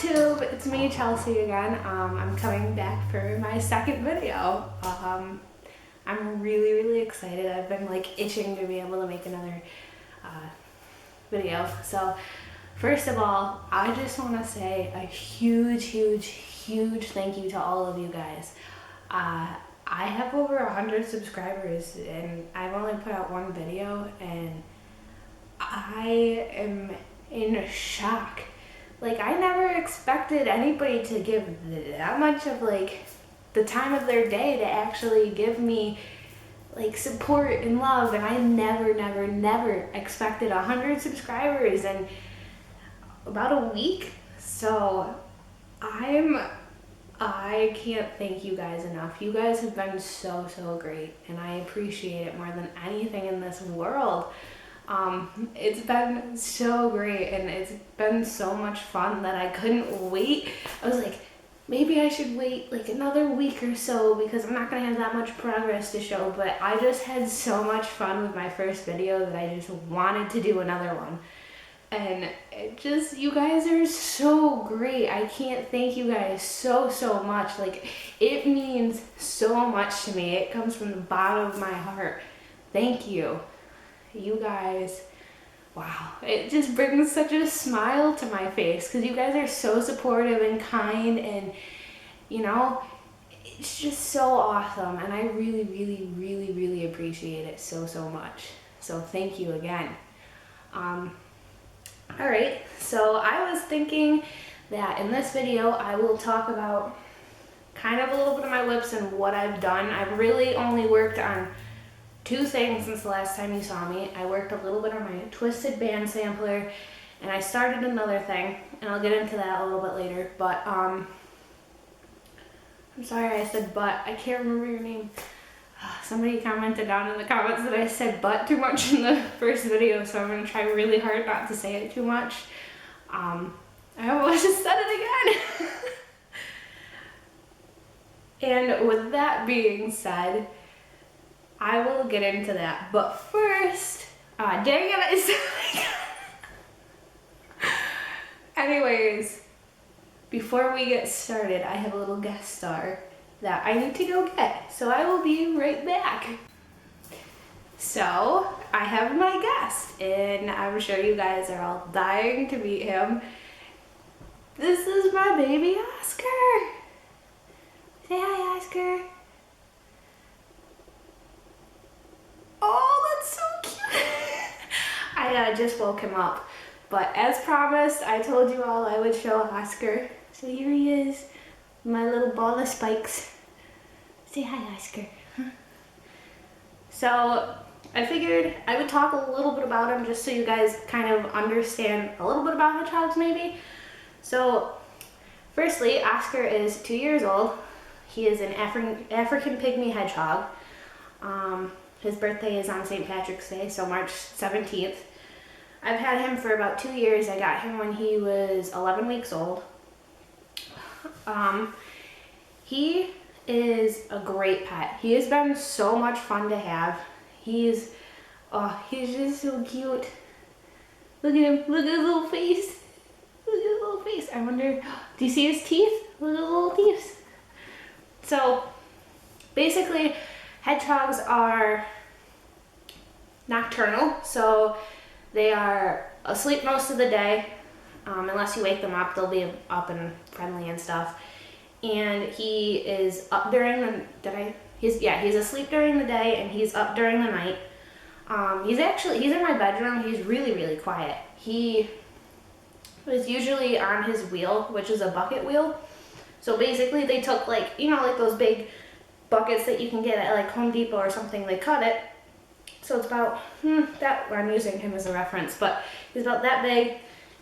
flosstube, it's me, Chelsea, again. I'm coming back for my second video. I'm really excited. I've been like itching to be able to make another video. So first of all, I just want to say a huge thank you to all of you guys. I have over 100 subscribers and I've only put out one video and I am in shock. Like, I never expected anybody to give that much of like the time of their day to actually give me like support and love, and I never expected 100 subscribers in about a week. So I can't thank you guys enough. You guys have been so great and I appreciate it more than anything in this world. It's been so great and it's been so much fun that I couldn't wait. I was like, maybe I should wait like another week or so because I'm not gonna have that much progress to show, but I just had so much fun with my first video that I just wanted to do another one. And it just, you guys are so great. I can't thank you guys so much. Like, it means so much to me. It comes from the bottom of my heart. Thank you. You guys, wow, it just brings such a smile to my face because you guys are so supportive and kind, and you know, it's just so awesome, and I really appreciate it so much. So thank you again. Alright, so I was thinking that in this video I will talk about kind of a little bit of my whips and what I've done. I've really only worked on two things since the last time you saw me. I worked a little bit on my twisted band sampler and I started another thing, and I'll get into that a little bit later, but I'm sorry I said but. I can't remember your name. Somebody commented down in the comments that I said but too much in the first video, so I'm going to try really hard not to say it too much. I almost just said it again. And with that being said, I will get into that, but first, dang it, I said anyways, before we get started, I have a little guest star that I need to go get, so I will be right back. So, I have my guest, and I'm sure you guys are all dying to meet him. This is my baby Oscar. Say hi, Oscar. Oh, that's so cute. I just woke him up, but as promised, I told you all I would show Oscar. So here he is, my little ball of spikes. Say hi, Oscar. So I figured I would talk a little bit about him just so you guys kind of understand a little bit about hedgehogs maybe. So firstly, Oscar is 2 years old. He is an African pygmy hedgehog. His birthday is on St. Patrick's Day, so March 17th. I've had him for about 2 years. I got him when he was 11 weeks old. He is a great pet. He has been so much fun to have. He's just so cute. Look at him. Look at his little face. Look at his little face. I wonder, do you see his teeth? Look at his little teeth. So basically, hedgehogs are nocturnal, so they are asleep most of the day. Unless you wake them up, they'll be up and friendly and stuff. And he is up during the, he's asleep during the day and he's up during the night. He's in my bedroom. He's really quiet. He is usually on his wheel, which is a bucket wheel. So basically they took like, you know, like those big buckets that you can get at like Home Depot or something, they cut it. So it's about, that I'm using him as a reference, but he's about that big.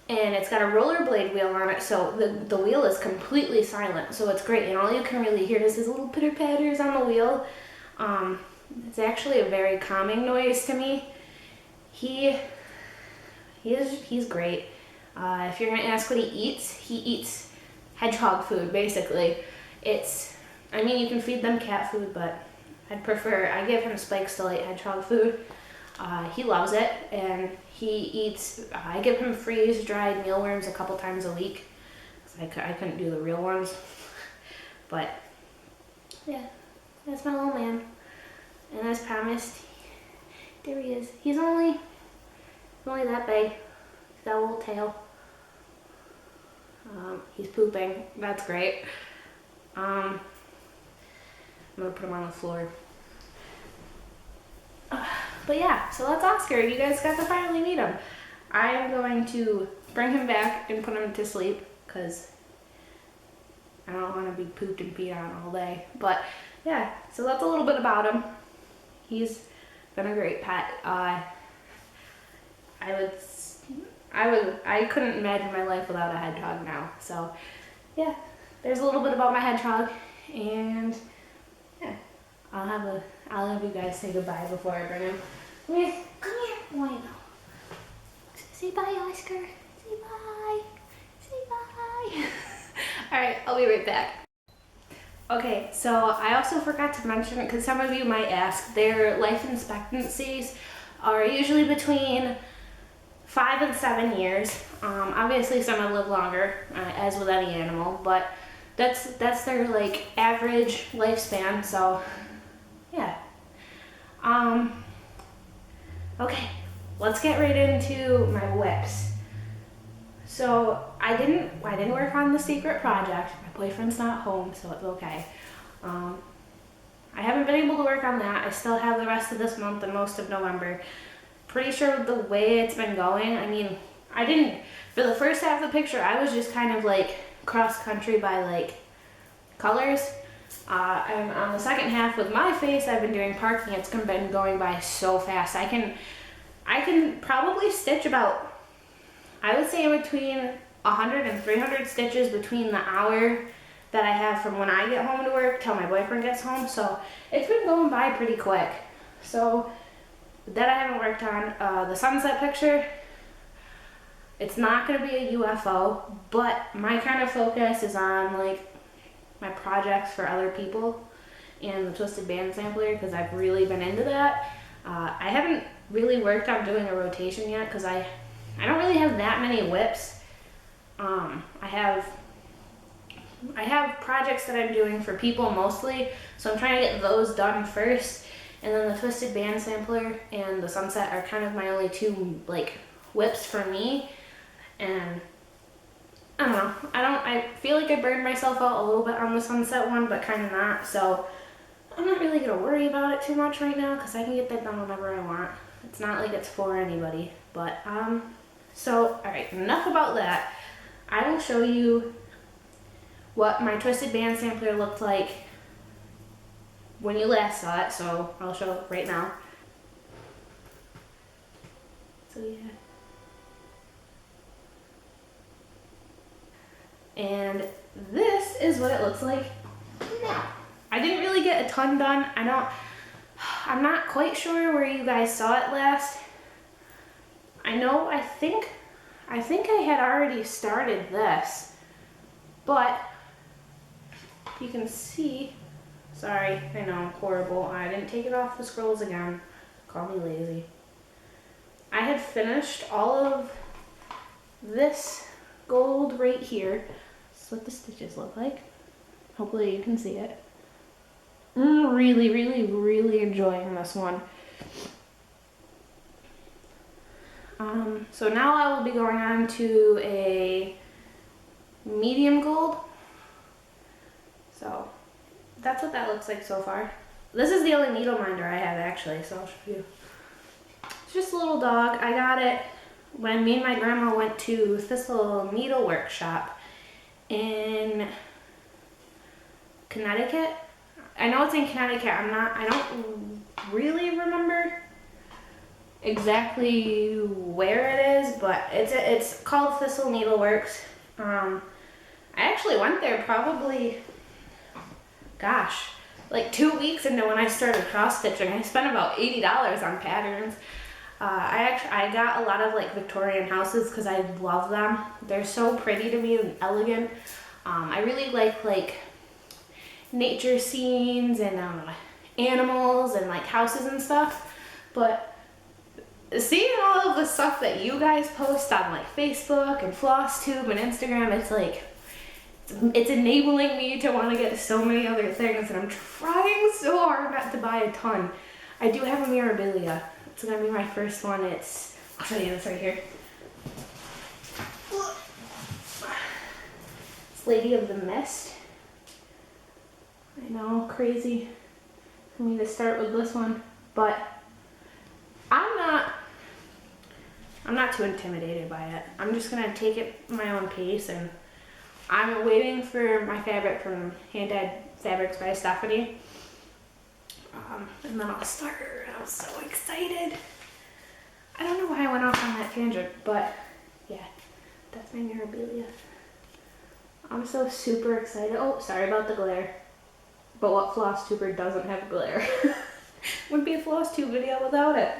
And it's got a rollerblade wheel on it, so the wheel is completely silent, so it's great, and all you can really hear is his little pitter-patters on the wheel. It's actually a very calming noise to me. He's great. If you're gonna ask what he eats hedgehog food, basically. I mean, you can feed them cat food, but I give him Spikes Delight hedgehog food. He loves it, and he eats, I give him freeze-dried mealworms a couple times a week. because I couldn't do the real ones. But yeah, that's my little man. And as promised, there he is. He's only that big. He's got a little tail. He's pooping. That's great. I'm gonna put him on the floor. But yeah, so that's Oscar. You guys got to finally meet him. I am going to bring him back and put him to sleep because I don't want to be pooped and peed on all day. But yeah, so that's a little bit about him. He's been a great pet. I couldn't imagine my life without a hedgehog now. So yeah, there's a little bit about my hedgehog, and yeah, I'll have you guys say goodbye before I bring him. Come here. Why no? Say bye, Oscar. Say bye. Say bye. All right, I'll be right back. Okay, so I also forgot to mention, because some of you might ask, their life expectancies are usually between 5 and 7 years. Obviously some will live longer, as with any animal, but that's their like average lifespan. So yeah. Okay, let's get right into my whips. So I didn't work on the secret project. My boyfriend's not home, so it's okay. I haven't been able to work on that. I still have the rest of this month and most of November. Pretty sure with the way it's been going, I mean, for the first half of the picture, I was just kind of like cross country by like colors. And on the second half with my face, I've been doing parking. It's been going by so fast. I can probably stitch about, I would say between 100 and 300 stitches between the hour that I have from when I get home to work till my boyfriend gets home. So it's been going by pretty quick. So that I haven't worked on. The sunset picture, it's not going to be a UFO, but my kind of focus is on like my projects for other people and the twisted band sampler, because I've really been into that. I haven't really worked on doing a rotation yet because I don't really have that many whips. I have projects that I'm doing for people mostly, so I'm trying to get those done first, and then the twisted band sampler and the sunset are kind of my only two like whips for me. And I don't know, I feel like I burned myself out a little bit on the sunset one, but kind of not, so I'm not really gonna worry about it too much right now because I can get that done whenever I want. It's not like it's for anybody, but so alright, enough about that. I will show you what my twisted band sampler looked like when you last saw it, so I'll show it right now. So yeah. And this is what it looks like now. I didn't really get a ton done. I'm not quite sure where you guys saw it last. I think I had already started this, but you can see, sorry, I know, horrible. I didn't take it off the scrolls again. Call me lazy. I had finished all of this gold right here. That's what the stitches look like. Hopefully you can see it. I'm really, really, really enjoying this one. So now I will be going on to a medium gold. So that's what that looks like so far. This is the only needle minder I have actually, so I'll show you. It's just a little dog. I got it when me and my grandma went to Thistle Needle Workshop in Connecticut. I know it's in Connecticut. I don't really remember exactly where it is, but it's called Thistle Needleworks. I actually went there probably, gosh, like 2 weeks into when I started cross stitching. I spent about $80 on patterns. I got a lot of like Victorian houses because I love them. They're so pretty to me and elegant. I really like nature scenes and animals and like houses and stuff. But seeing all of the stuff that you guys post on like Facebook and flosstube and Instagram, it's like, It's enabling me to want to get so many other things, and I'm trying so hard not to buy a ton. I do have a Mirabilia. It's gonna be my first one. I'll show you this right here. It's Lady of the Mist. I know, crazy for me to start with this one, but I'm not too intimidated by it. I'm just gonna take it at my own pace, and I'm waiting for my fabric from Hand Dyed Fabrics by Stephanie. And then I'll start her. I'm so excited. I don't know why I went off on that tangent, but yeah, that's my Mirabilia. I'm so super excited. Oh, sorry about the glare. But what floss tuber doesn't have glare? Wouldn't be a floss tube video without it.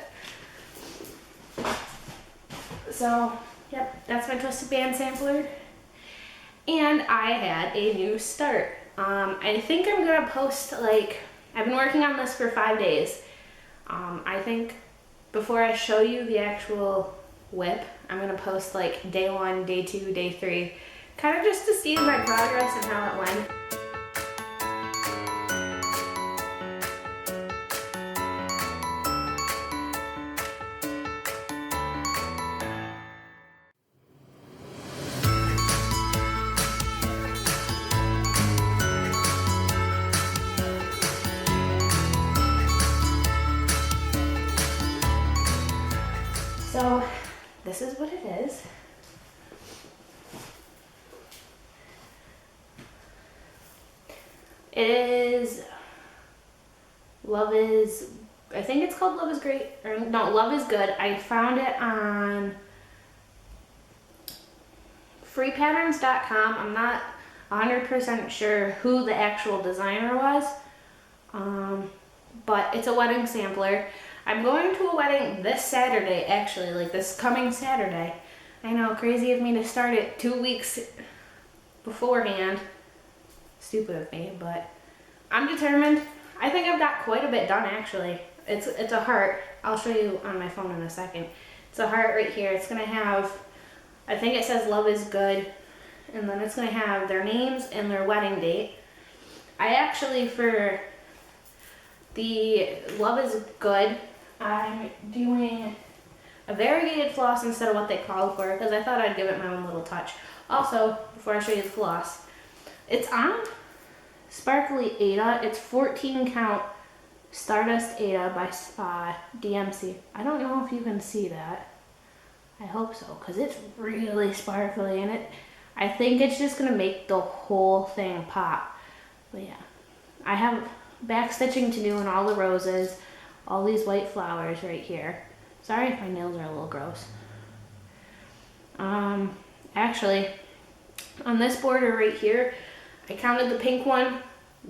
So, yep, that's my twisted band sampler. And I had a new start. I think I'm gonna post, like, I've been working on this for 5 days. I think before I show you the actual whip, I'm gonna post like day 1, day 2, day 3, kind of just to see my progress and how it went. So this is what it is. It is I think it's called Love is Great, or no, Love is Good. I found it on freepatterns.com. I'm not 100% sure who the actual designer was, but it's a wedding sampler. I'm going to a wedding this Saturday, actually, like this coming Saturday. I know, crazy of me to start it 2 weeks beforehand. Stupid of me, but I'm determined. I think I've got quite a bit done, actually. It's a heart. I'll show you on my phone in a second. It's a heart right here. It's gonna have, I think it says Love is Good, and then it's gonna have their names and their wedding date. I actually, for the Love is Good, I'm doing a variegated floss instead of what they called for, because I thought I'd give it my own little touch. Also, before I show you the floss, it's on Sparkly Ada. It's 14 count Stardust Ada by DMC. I don't know if you can see that. I hope so, because it's really sparkly, and I think it's just going to make the whole thing pop. But yeah, I have back stitching to do on all the roses, all these white flowers right here. Sorry if my nails are a little gross. Actually, on this border right here, I counted the pink one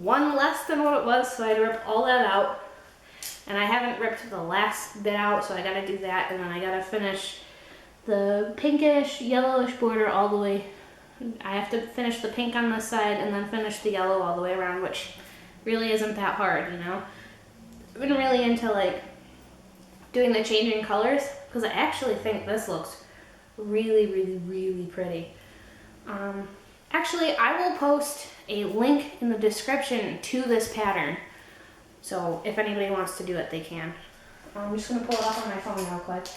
less than what it was, so I had to rip all that out. And I haven't ripped the last bit out, so I gotta do that, and then I gotta finish the pinkish, yellowish border all the way. I have to finish the pink on this side and then finish the yellow all the way around, which really isn't that hard, you know? I've been really into like doing the changing colors, because I actually think this looks really, really, really pretty. Actually, I will post a link in the description to this pattern, so if anybody wants to do it, they can. I'm just going to pull it up on my phone real quick.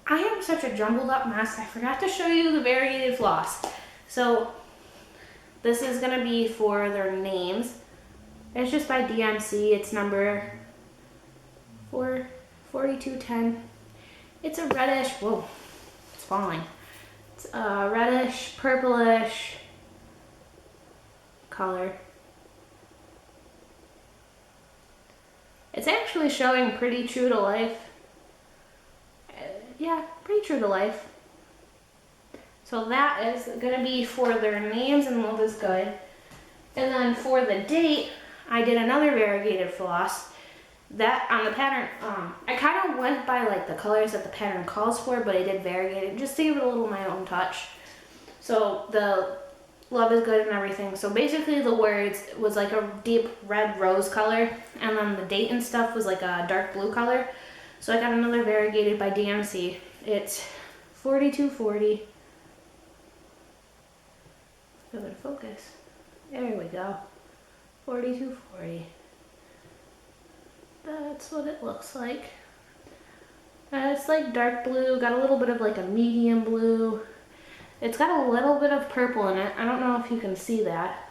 I am such a jumbled up mess. I forgot to show you the variegated floss. So this is going to be for their names. It's just by DMC. It's number 4210. It's a reddish, whoa, it's falling. It's a reddish, purplish color. It's actually showing pretty true to life. Yeah, pretty true to life. So that is gonna be for their names and Love is Good. And then for the date, I did another variegated floss. That on the pattern, I kind of went by like the colors that the pattern calls for, but I did variegated just to give it a little my own touch. So the Love is Good and everything. So basically the words was like a deep red rose color, and then the date and stuff was like a dark blue color. So I got another variegated by DMC. It's 4240. Go to focus. There we go. 4240. That's what it looks like. It's like dark blue, got a little bit of like a medium blue. It's got a little bit of purple in it. I don't know if you can see that.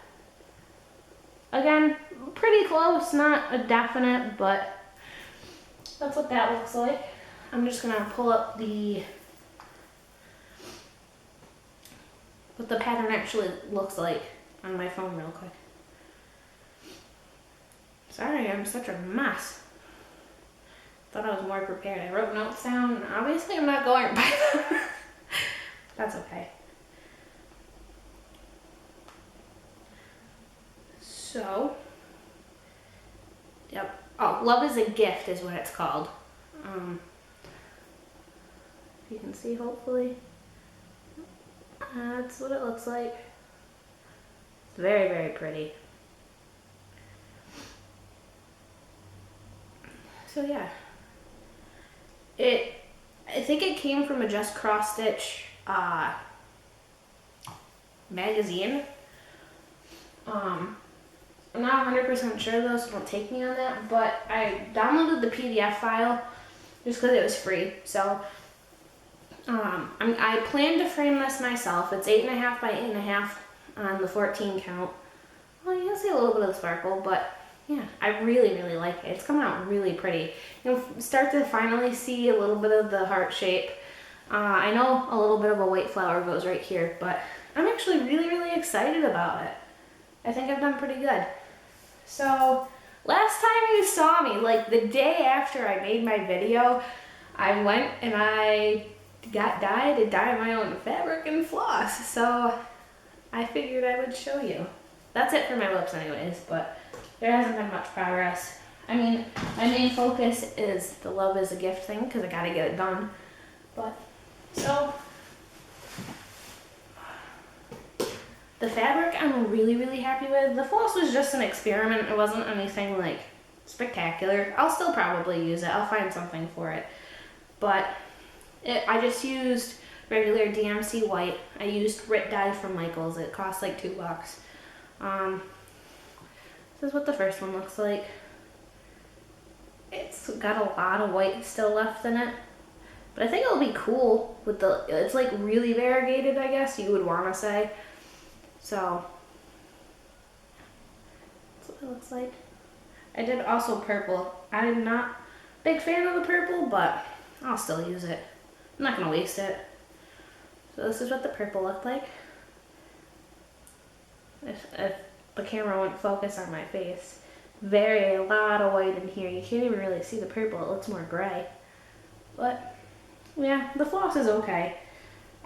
Again, pretty close, not a definite, but that's what that looks like. I'm just gonna pull up what the pattern actually looks like on my phone real quick. Sorry, I'm such a mess. Thought I was more prepared. I wrote notes down. Obviously, I'm not going by them. That's okay. So, yep. Oh, Love is a Gift is what it's called. If you can see, hopefully. That's what it looks like. It's very, very pretty. So yeah. I think it came from a Just Cross Stitch magazine. I'm not 100% sure though, so don't take me on that, but I downloaded the PDF file just because it was free. So I plan to frame this myself. It's 8.5 by 8.5 on the 14 count. Well, you can see a little bit of the sparkle, but yeah, I really, really like it. It's coming out really pretty. You'll start to finally see a little bit of the heart shape. I know a little bit of a white flower goes right here, but I'm actually really, really excited about it. I think I've done pretty good. So, last time you saw me, like the day after I made my video, I went and I got dye to dye my own fabric and floss. So, I figured I would show you. That's it for my lips anyways, but there hasn't been much progress. I mean, my main focus is the Love is a Gift thing because I gotta get it done. But, so, the fabric I'm really, really happy with. The floss was just an experiment. It wasn't anything like spectacular. I'll still probably use it. I'll find something for it. But I just used regular DMC white. I used Rit dye from Michaels. It cost like $2. This is what the first one looks like. It's got a lot of white still left in it. But I think it'll be cool with it's like really variegated, I guess you would want to say. So, that's what it looks like. I did also purple. I'm not a big fan of the purple, but I'll still use it. I'm not going to waste it. So this is what the purple looked like. If the camera wouldn't focus on my face. A lot of white in here. You can't even really see the purple. It looks more gray. But, yeah, the floss is okay.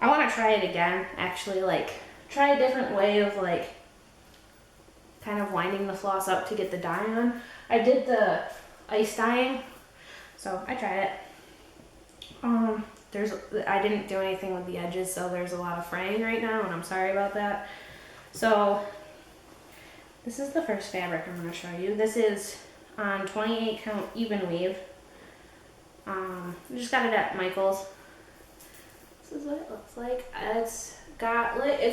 I want to try it again, actually, like, try a different way of, like, kind of winding the floss up to get the dye on. I did the ice dyeing, so I tried it. I didn't do anything with the edges, so there's a lot of fraying right now, and I'm sorry about that. So, this is the first fabric I'm going to show you. This is on 28 count even weave. I just got it at Michaels. This is what it looks like. It's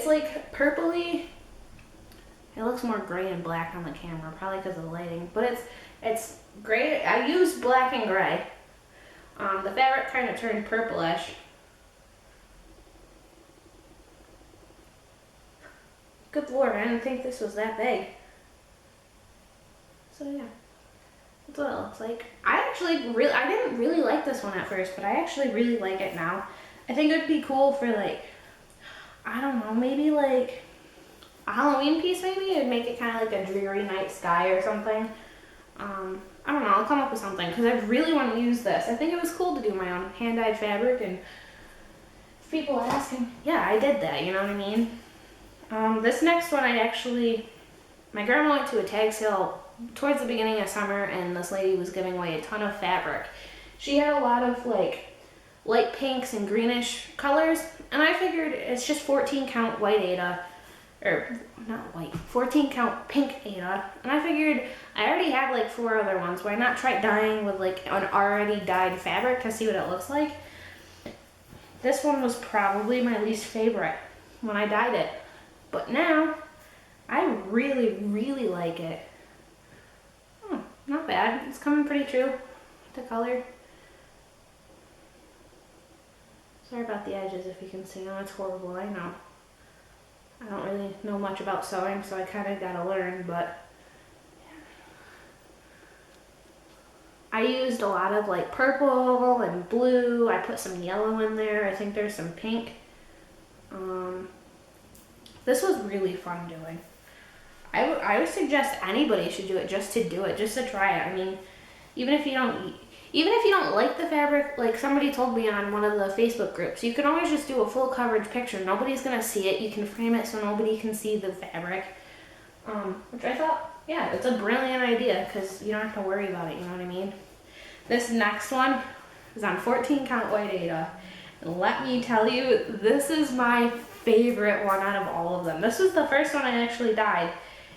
like purpley. It looks more gray and black on the camera, probably because of the lighting. But it's gray. I used black and gray. The fabric kind of turned purplish. Good Lord, I didn't think this was that big. So yeah, that's what it looks like. I didn't really like this one at first, but I actually really like it now. I think it would be cool for like, I don't know, maybe like a Halloween piece maybe? It'd make it kind of like a dreary night sky or something. I don't know, I'll come up with something because I really want to use this. I think it was cool to do my own hand-dyed fabric, and if people are asking, yeah, I did that, you know what I mean? This next one my grandma went to a tag sale towards the beginning of summer, and this lady was giving away a ton of fabric. She had a lot of like light pinks and greenish colors, and I figured it's just 14 count white Aida, or not white, 14 count pink Aida, and I figured I already had like 4 other ones. Why not try dyeing with like an already dyed fabric to see what it looks like? This one was probably my least favorite when I dyed it. But now, I really, really like it. Oh, not bad. It's coming pretty true to color. Sorry about the edges if you can see them. It's horrible, I know. I don't really know much about sewing, so I kind of gotta learn, but I used a lot of like purple and blue. I put some yellow in there. I think there's some pink. This was really fun doing. I would suggest anybody should do it just to do it, just to try it. I mean, even if you don't like the fabric, like somebody told me on one of the Facebook groups, you can always just do a full coverage picture. Nobody's gonna see it. You can frame it so nobody can see the fabric. Which I thought, yeah, it's a brilliant idea because you don't have to worry about it, you know what I mean? This next one is on 14 count white Aida. And let me tell you, this is my favorite one out of all of them. This was the first one I actually dyed,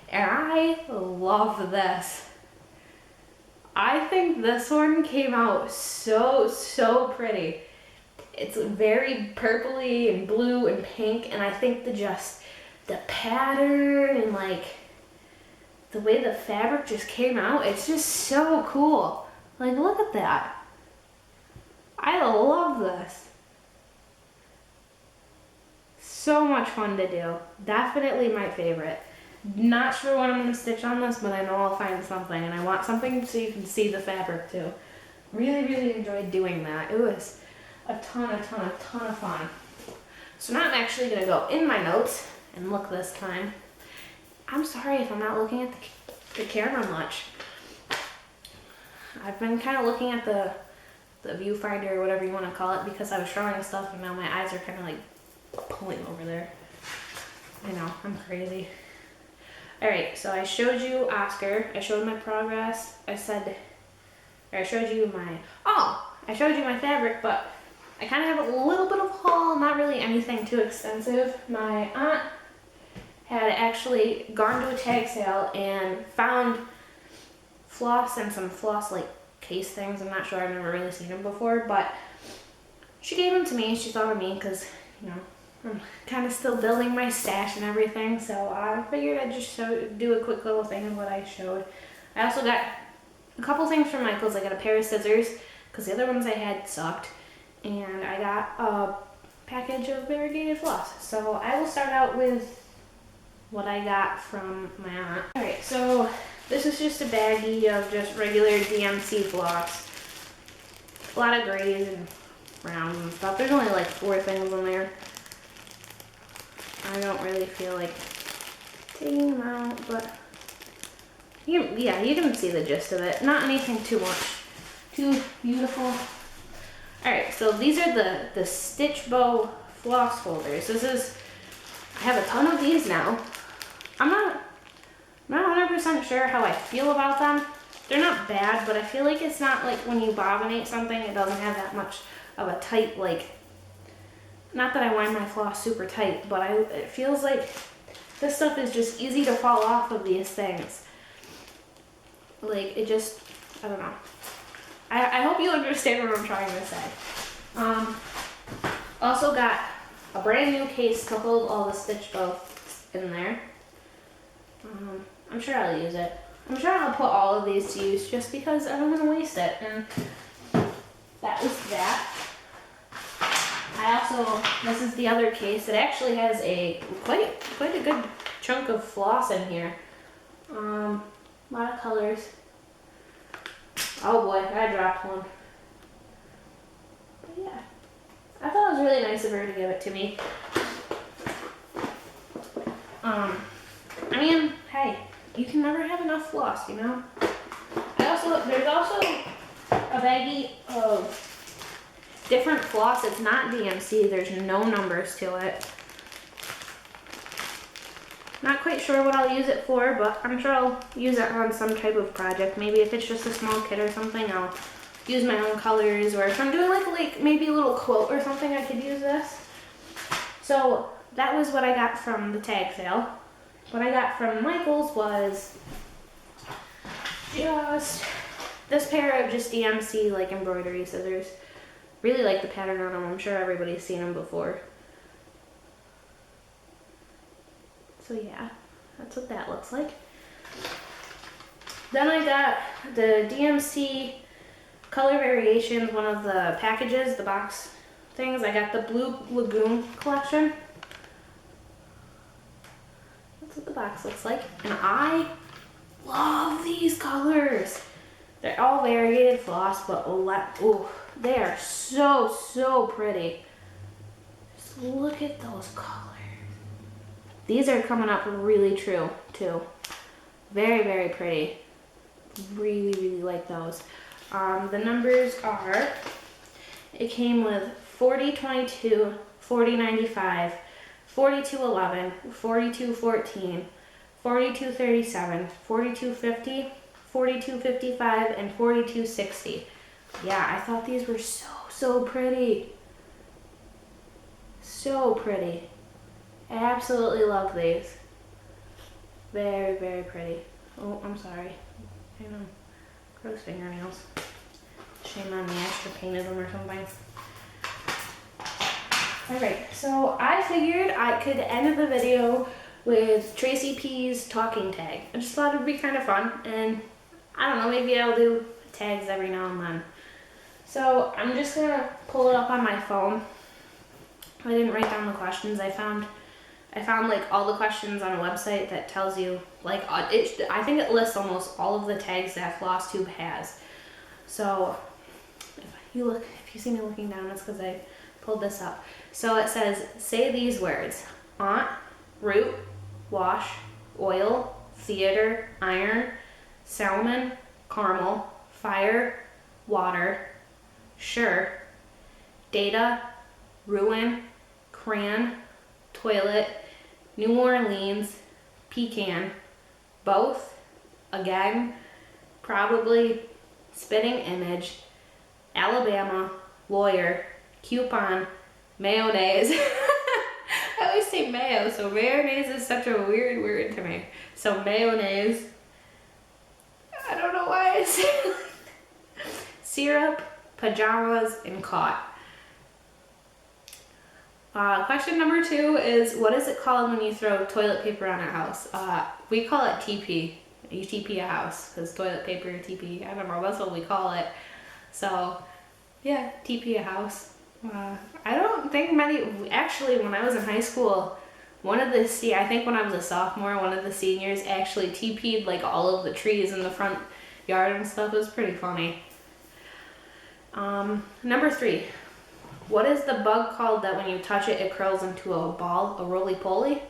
and I love this. I think this one came out so pretty. It's very purpley and blue and pink, and I think the pattern and like the way the fabric just came out, it's just so cool. Like, look at that. I love this. So much fun to do. Definitely my favorite. Not sure what I'm going to stitch on this, but I know I'll find something, and I want something so you can see the fabric too. Really, really enjoyed doing that. It was a ton of fun. So now I'm actually going to go in my notes and look this time. I'm sorry if I'm not looking at the camera much. I've been kind of looking at the viewfinder or whatever you want to call it because I was showing stuff and now my eyes are kind of like pulling over there. I know, I'm crazy. Alright, so I showed you Oscar, I showed my progress, I showed you my fabric, but I kind of have a little bit of haul, not really anything too extensive. My aunt had actually gone to a tag sale and found floss and some floss like case things. I'm not sure, I've never really seen them before, but she gave them to me. She thought of me because, you know, I'm kind of still building my stash and everything, so I figured I'd just do a quick little thing of what I showed. I also got a couple things from Michael's. I got a pair of scissors because the other ones I had sucked, and I got a package of variegated floss. So I will start out with what I got from my aunt. Alright, so this is just a baggie of just regular DMC floss. A lot of grays and browns and stuff. There's only like 4 things in there. I don't really feel like taking them out, but you can see the gist of it. Not anything too beautiful. Alright, so these are the Stitch Bow floss folders. I have a ton of these now. I'm not 100% sure how I feel about them. They're not bad, but I feel like it's not like when you bobbinate something, it doesn't have that much of a tight, like, not that I wind my floss super tight, but it feels like this stuff is just easy to fall off of these things. Like, it just, I don't know. I hope you understand what I'm trying to say. Also got a brand new case to hold all the Stitch Bow in there. I'm sure I'll use it. I'm sure I'll put all of these to use just because I don't want to waste it. And that was that. This is the other case. It actually has quite a good chunk of floss in here. A lot of colors. Oh boy, I dropped one. But yeah, I thought it was really nice of her to give it to me. I mean, hey, you can never have enough floss, you know? There's also a baggie of different floss. It's not DMC, there's no numbers to it. Not quite sure what I'll use it for, but I'm sure I'll use it on some type of project. Maybe if it's just a small kit or something, I'll use my own colors, or if I'm doing like maybe a little quote or something, I could use this. So that was what I got from the tag sale. What I got from Michael's was just this pair of just DMC like embroidery scissors. Really like the pattern on them. I'm sure everybody's seen them before. So yeah, that's what that looks like. Then I got the DMC Color Variations, one of the packages, the box things. I got the Blue Lagoon collection. That's what the box looks like. And I love these colors. They're all variegated floss, but they are so pretty. Just look at those colors. These are coming up really true too. Very pretty. Really like those. The numbers are, it came with 4022, 4095, 4211, 4214, 4237, 4250, 4255, and 4260. Yeah, I thought these were so pretty. So pretty. I absolutely love these. Very pretty. Oh, I'm sorry. I know. Gross fingernails. Shame on me, I should have painted them or something. Alright, so I figured I could end the video with Tracy P's talking tag. I just thought it'd be kind of fun, and I don't know, maybe I'll do tags every now and then. So I'm just gonna pull it up on my phone. I didn't write down the questions. I found like all the questions on a website that tells you like I think it lists almost all of the tags that flosstube has. So if you see me looking down, it's because I pulled this up. So it says, say these words: aunt, root, wash, oil, theater, iron, salmon, caramel, fire, water, sure, data, ruin, crayon, toilet, New Orleans, pecan, both, again, probably, spitting image, Alabama, lawyer, coupon, mayonnaise. I always say mayo, so mayonnaise is such a weird word to me. So mayonnaise, I don't know why I say it. Syrup, pajamas, and caught. Question number 2 is, what is it called when you throw toilet paper on a house? We call it TP. You TP a house, because toilet paper, TP, I don't know, that's what we call it. So, yeah, TP a house. I don't think actually when I was in high school, I think when I was a sophomore, one of the seniors actually TP'd like all of the trees in the front yard and stuff. It was pretty funny. Number 3. What is the bug called that when you touch it, it curls into a ball, a roly-poly?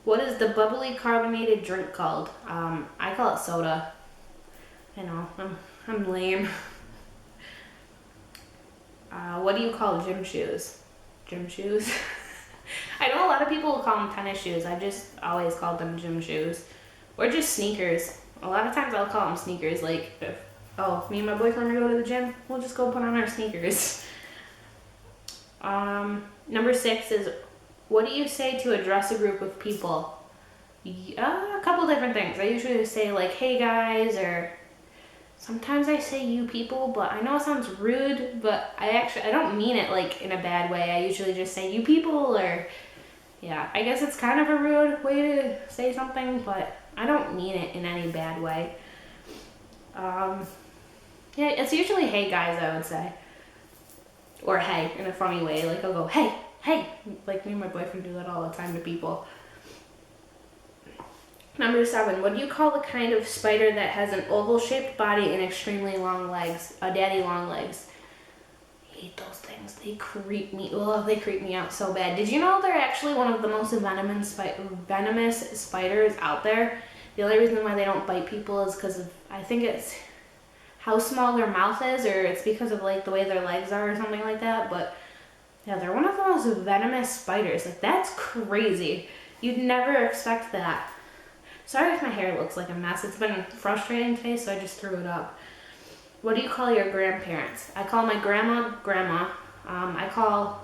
What is the bubbly carbonated drink called? I call it soda. I know, I'm lame. What do you call gym shoes? Gym shoes? I know a lot of people call them tennis shoes. I just always called them gym shoes. Or just sneakers. A lot of times I'll call them sneakers. Like, me and my boyfriend go to the gym, we'll just go put on our sneakers. Number 6 is, what do you say to address a group of people? A couple different things. I usually say like, hey guys, or sometimes I say you people, but I know it sounds rude, but I don't mean it like in a bad way. I usually just say you people, or yeah, I guess it's kind of a rude way to say something, but I don't mean it in any bad way. Yeah, it's usually hey guys, I would say. Or hey, in a funny way. Like I'll go, hey. Like me and my boyfriend do that all the time to people. Number 7, what do you call the kind of spider that has an oval-shaped body and extremely long legs? Daddy long legs. I hate those things. They creep me out so bad. Did you know they're actually one of the most venomous spiders out there? The only reason why they don't bite people is because of, I think it's how small their mouth is, or it's because of like the way their legs are or something like that. But yeah, they're one of the most venomous spiders. Like, that's crazy. You'd never expect that. Sorry if my hair looks like a mess. It's been frustrating today, so I just threw it up. What do you call your grandparents? I call my grandma. I call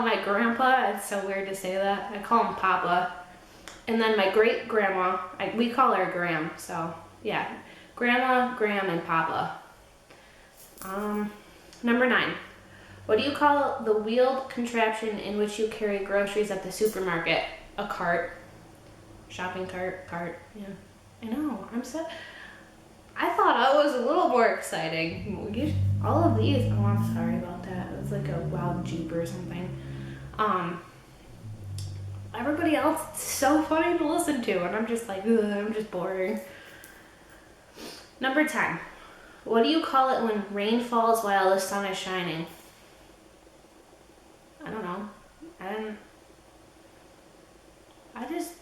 my grandpa, it's so weird to say that, I call him Papa. And then my great grandma, we call her Gram, so yeah. Grandma, Gram, and Papa. Number 9. What do you call the wheeled contraption in which you carry groceries at the supermarket? A cart. Shopping cart. Yeah. I know. I thought I was a little more exciting. All of these. Oh, I'm sorry about that. It was like a wild Jeep or something. Everybody else, it's so funny to listen to, and I'm just like, ugh, I'm just boring. Number 10. What do you call it when rain falls while the sun is shining? I don't know.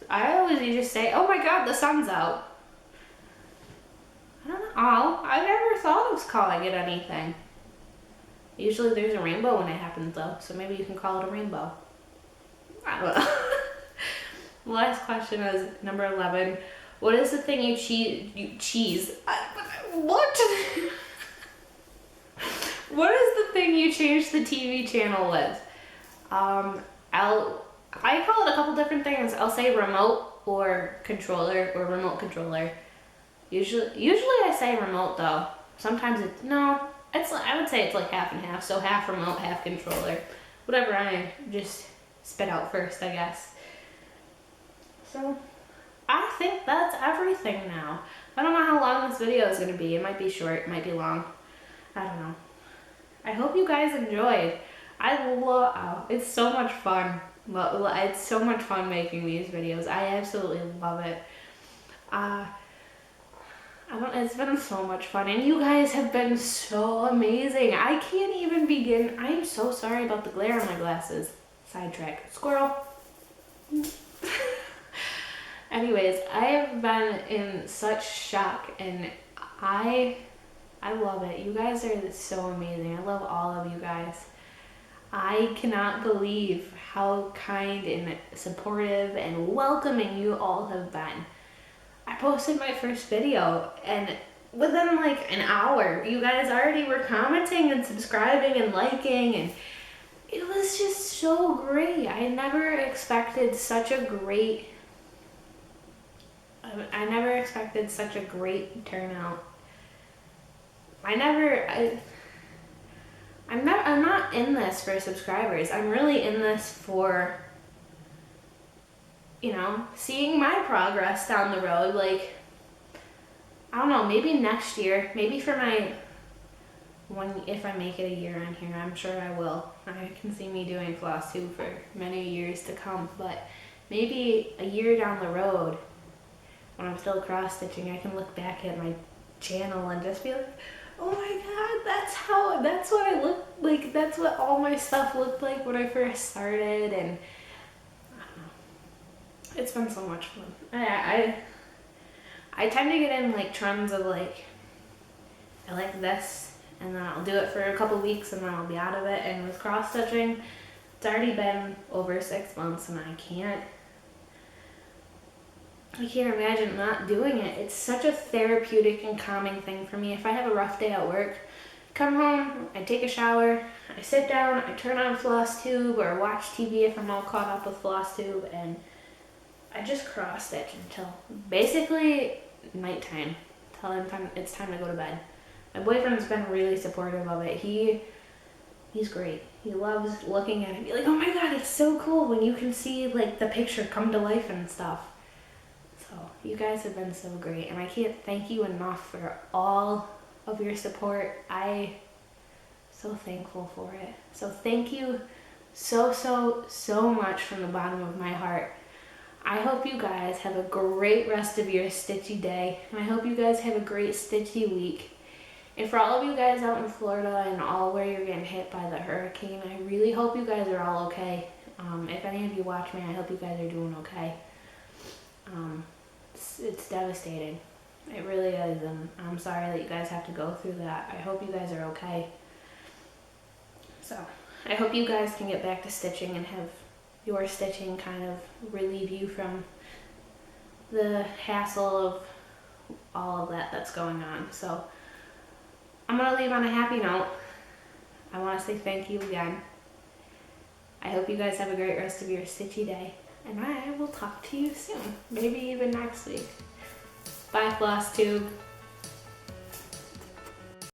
I always just say, oh my god, the sun's out. I don't know. Oh, I never thought of calling it anything. Usually there's a rainbow when it happens though, so maybe you can call it a rainbow. I don't know. The last question is number 11. What is the thing you cheese? What? What is the thing you change the TV channel with? I call it a couple different things. I'll say remote or controller or remote controller. Usually I say remote though. Sometimes I would say it's like half and half. So half remote, half controller. Whatever I just spit out first, I guess. So I think that's everything now. I don't know how long this video is going to be. It might be short, it might be long. I don't know. I hope you guys enjoyed. It's so much fun. It's so much fun making these videos. I absolutely love it. It's been so much fun, and you guys have been so amazing. I can't even begin. I'm so sorry about the glare on my glasses. Sidetrack. Squirrel. Anyways, I have been in such shock, and I love it. You guys are so amazing. I love all of you guys. I cannot believe how kind and supportive and welcoming you all have been. I posted my first video, and within like an hour, you guys already were commenting and subscribing and liking, and it was just so great. I never expected such a great turnout. I'm not in this for subscribers. I'm really in this for, seeing my progress down the road. Like, I don't know, maybe next year, maybe for if I make it a year on here, I'm sure I will. I can see me doing flosstube for many years to come, but maybe a year down the road, when I'm still cross-stitching, I can look back at my channel and just be like, oh my god, that's what I look like, that's what all my stuff looked like when I first started, and I don't know. It's been so much fun. I tend to get in like trends of like, I like this, and then I'll do it for a couple weeks and then I'll be out of it, and with cross-stitching, it's already been over 6 months, and I can't imagine not doing it. It's such a therapeutic and calming thing for me. If I have a rough day at work, come home, I take a shower, I sit down, I turn on flosstube or watch TV if I'm all caught up with flosstube, and I just cross stitch until basically nighttime, till it's time to go to bed. My boyfriend's been really supportive of it. He's great. He loves looking at it and be like, oh my god, it's so cool when you can see like the picture come to life and stuff. So you guys have been so great, and I can't thank you enough for all of your support. I'm so thankful for it. So thank you so much from the bottom of my heart. I hope you guys have a great rest of your stitchy day, and I hope you guys have a great stitchy week. And for all of you guys out in Florida and all where you're getting hit by the hurricane, I really hope you guys are all okay. If any of you watch me, I hope you guys are doing okay. It's devastating. It really is, and I'm sorry that you guys have to go through that. I hope you guys are okay. So, I hope you guys can get back to stitching and have your stitching kind of relieve you from the hassle of all of that's going on. So, I'm going to leave on a happy note. I want to say thank you again. I hope you guys have a great rest of your stitchy day, and I will talk to you soon. Maybe even next week. Bye, flosstube.